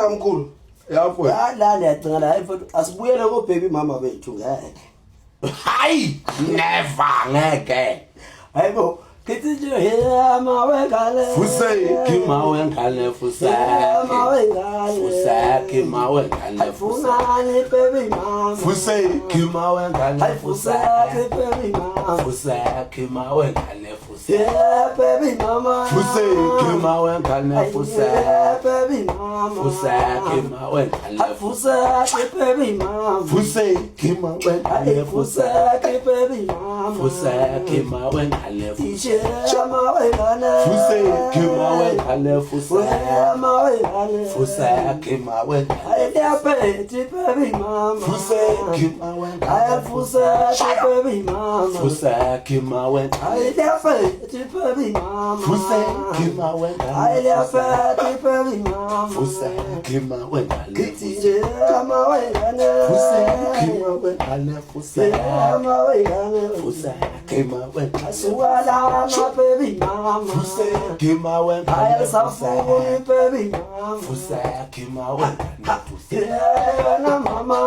I'm cool. Yeah, for that. As we are baby mama way to Hi, never again. I go. Get it here, my way, Fusay, Kimau and Kale Fusay, Fusay, Kimau and Kale Fusay, baby mama. Fusay, Kimau and Kale Fusay, baby mama. Fusay, Kimau and Kale Fusay, baby mama. Fusay, Kimau and Kale Fusay, baby mama. Fusay, Kimau and Kale Fusay, baby mama. Fusay, Kimau and Kale Fusay, baby mama. Fusay, Kimau and Kale Fusay. Fusay, Kimawen, Kale Fusay, Fusay, Kimawen, I baby mama. Fusay, Kimawen, I Fusay, baby mama. Fusay, Kimawen, I baby mama. Fusay, Kimawen, I baby mama. Fusay, Kimawen, Fusay, Kimawen, Fusay, Fusay, Kimawen, Swallow my baby mama. Fusay, Kimawen, I am baby mama. Fusay, Kimawen, mama.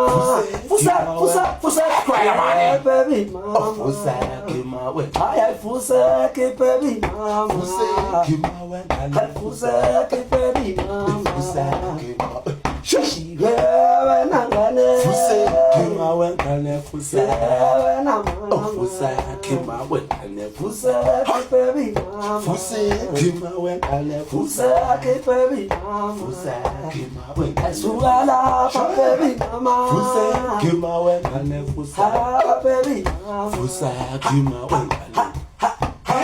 Fusay, cry baby mama. Fusay, Kimawen, I am Fusay, baby mama. Fusay, Kimawen, Fusay, baby mama. Fusay, Kimawen. She when I'm gonna Fusay, Kimawen, Kale Fusay, when I'm Fusay, Kimawen, Kale Fusay, baby mama. Fusay, Kimawen, Kale Fusay, baby mama. Fusay, Kimawen, Swallow my baby mama. Fusay, Kimawen, Kale Fusay, baby mama. Fusay, Kimawen,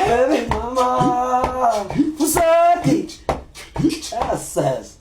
Baby mama. Fusay, yes.